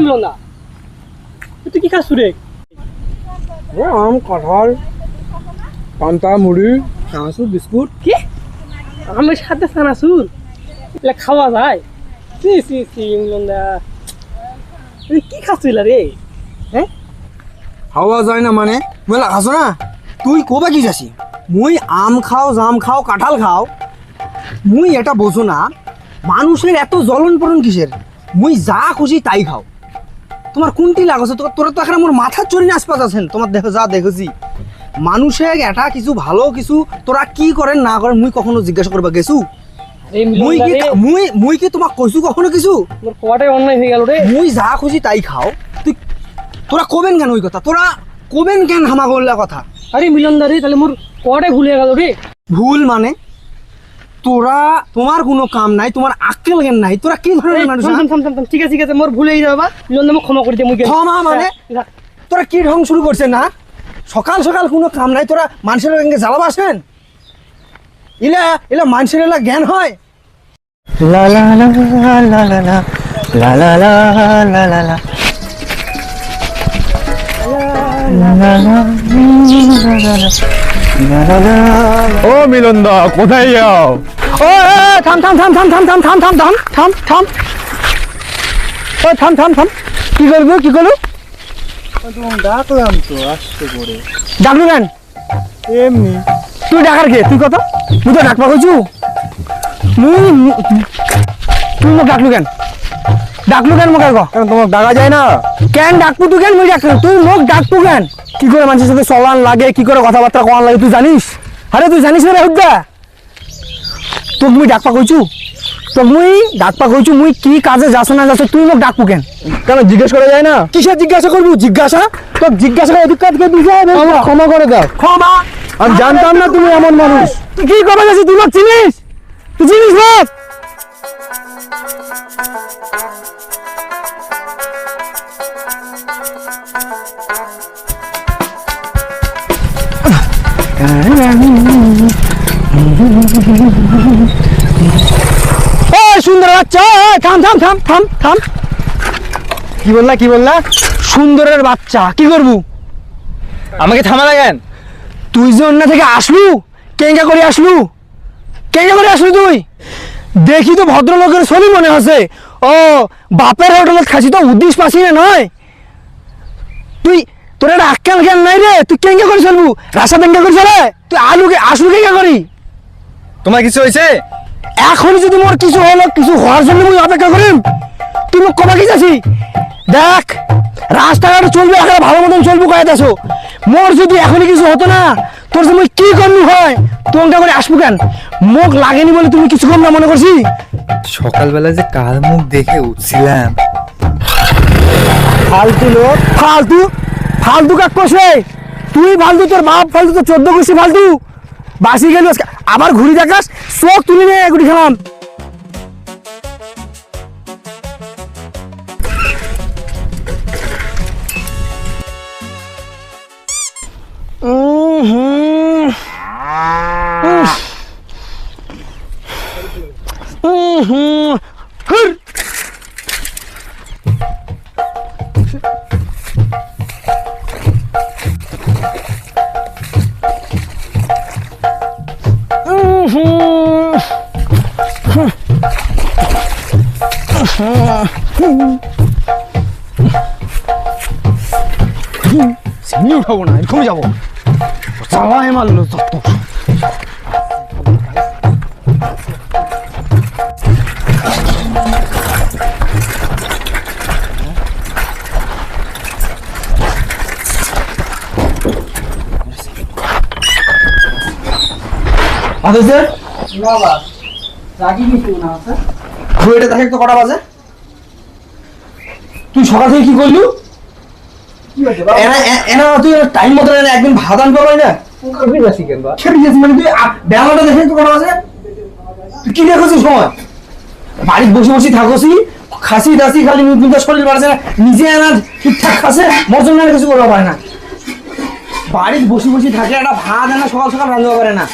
মিলন না তুই কি খাস রে? আম কাঁঠাল পান্তা মুড়ি চানাচুর বিস্কুট। কি আমের সাথে চানাচুর এগুলা খাওয়া যায়? সি সি সি মিলন দা তুই কি খাচ্ছিল রে? হ্যাঁ খাওয়া যায় না মানে মেলা খাস না তুই কবে কি যাসি? মুই আম খাও জাম খাও কাঁঠাল খাও মুই এটা বোঝো না মানুষের এত জ্বলন পড়ন কিসের? মুই যা খুশি তাই খাও। তোমার কোনটি লাগছে? তোরা তো এখন আমার মাথার চড়ি আশপাশ আছেন। তোমার দেখো যা দেখেছি মানুষের এটা কিছু ভালো কিছু তোরা কি করেন না করেন মুই কখনো জিজ্ঞাসা করবা গেছু? মুই কি তোমাক কইছু কখনো কিছু? মোর কোয়াটাই অন্যায় হয়ে গেল রে। মুই যা খুশি তাই খাও তুই তোরা কবেন কেন ওই কথা? তোরা কবেন কেন হামা করলা কথা? আরে মিলন দা রে তাহলে মোর কোয়াটাই ভুলে গেল রে। ভুল মানে তোরা তোমার কোনো কাম নাই, তোমার আক্কেল জ্ঞান নাই। তোরা কি ধরনের মানুষ? ঠিক আছে ঠিক আছে মোর ভুলে যাবা মিলন দা মোক ক্ষমা করে দে। মুই ক্ষমা মানে তোরা কি ঢং শুরু করছে না? সকাল সকাল কোনো কাম নাই তোরা মানুষের সঙ্গে জ্বালাবাসেন? ইলা ইলা মানুষের এলা জ্ঞান হয়? লা লা লা লা লা লা লা লা লা লা লা লা ও মিলন দা কোথায় যাও? ও থাম থাম থাম থাম থাম থাম থাম থাম থাম থাম থাম ও থাম থাম থাম কি করবো কি করবো? ডাকলাম তো আসতে করে। ডাকলু কেন? এমনি। তুই ডাকার কে? তুই কত তুই তো ডাকবা কইছু তুই মোক ডাকলু কেন? ডাকলু কেন মোক কো? কেন তোমার ডাকা যায় না? কেন ডাকবো তুই? কেন মুই ডাক তুই মোক ডাকবো কেন? কি করে মানুষের সাথে চলান লাগে, কি করে কথাবার্তা কোয়ান লাগে তুই জানিস? আরে তুই জানিস না রে হুদ্দা? তোক মুই ডাকপা কইছু? তোক মুই ডাকপা কইছু মুই কি কাজে যাস না যাস তুই মোক ডাকবো কেন? কেন জিজ্ঞেস করা যায় না? কিসের জিজ্ঞাসা করবো? জিজ্ঞাসা তোর জিজ্ঞাসা করে অধিকার কে দিছে? ক্ষমা করে দাও। ক্ষমা? আমি জানতাম না তুমি এমন মানুষ। তুই কি কবে গেছিস? তুই মোক চিনিস? তুই চিনিস মোক? সুন্দর বাচ্চা থাম থাম থাম থাম থাম। কি বললা কি বললা? সুন্দরের বাচ্চা কি করবো? আমাকে থামা লাগেন? তুই যে অন্য থেকে আসলু কেঙ্গা করে আসলু? কেঙ্গা করে আসলু তুই? দেখি তো ভদ্রলোকের ছবি মনে আছে। ও বাপের হোটেলত খাসি তো উদ্দেশ্য পাসি না নয় তুই? তোর একটা আক্কেল জ্ঞান নাই রে। তুই কেঙ্গা করে চলবু? রাস্তা কেঙ্গা করে চলে? তুই আলুকে আসলু কেঙ্গা করি? তোমার কিছু হয়েছে? এখন যদি মোর কিছু হলো কিছু হওয়ার জন্য মুই অপেক্ষা করিম? তুই মোক কবা কি যাচ্ছি? দেখ রাস্তাঘাটে চলবি এখন ভালো মতন চলবো কয়ে দেছো। মোর যদি এখনই কিছু হতো না তোর যে মুই কি করবি হয় তোমটা করে আসবো কেন? মুখ লাগেনি বলে তুমি কিছু কম না মনে করছি? সকালবেলা যে কাল মুখ দেখে উঠছিলাম। ফালতু লোক ফালতু ফালতু কাক কষে তুই ফালতু তোর বাপ ফালতু তোর 14 গোষ্ঠী ফালতু বাসি গেল আবার ঘুরি দেখাস চোখ তুলি নিয়ে এগুলি খেলাম। সিমনি উঠাবো না এরকমই যাবো চালাই মারলো তত। ঘড়িটা দেখে তো কটা বাজে? তুই সকাল থেকে কি করলু? তুই টাইম মতো একদিন ভাত আনতে পারবি না? মানে তুই বেলাটা দেখে তো কটা বাজে? তুই কি দেখছিস সময়? বাড়িতে বসে বসে থাকছি খাসি দাসি খালি শরীর বাড়ছে না নিজে আনা ঠিকঠাক খাসে মর্জন কিছু করতে পারে না। বাড়িতে বসে বসে থাকে একটা ভাত আনা সকাল সকাল রাঁধতে পারে না।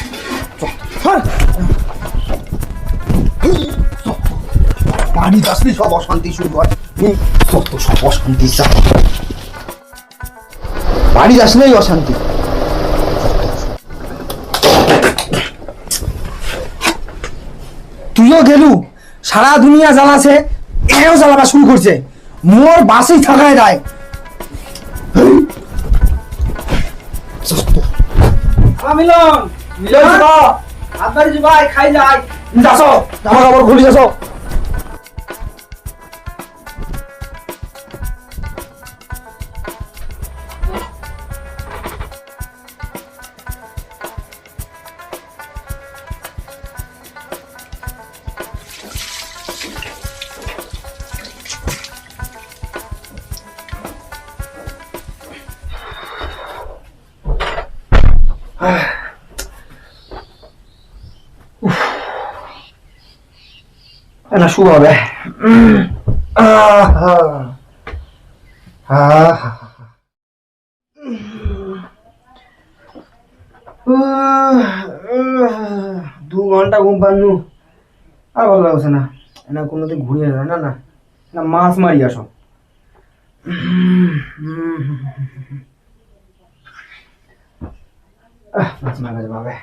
বাড়িতে আসলে সব অশান্তি শুরু হয়। কত সব অশান্তি বাড়ি আসলেই অশান্তি। তুইও গেলু, সারা দুনিয়া জ্বালাছে, এও জ্বালাবা শুরু করছে, মোর বাসেই থাকায় রায়। মিলন মিলন আপনার ভাই খাই যাই যাস, জামা কাপড় খুলি যাস। না শুরু হবে। দু ঘন্টা ঘুম পানু আর ভালো লাগছে না। না কোনোদিন ঘুরিয়ে না না না না মাছ মারি আসো। মাছ মারা যাবে।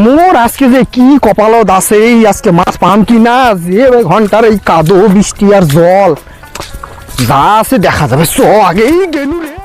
মোর আজকে যে কি কপালত আছে, এই আজকে মাছ পাম কি না, যে ঘন্টার এই কাদো বৃষ্টি আর জল যা আছে দেখা যাবে। চ আগেই গেলু রে।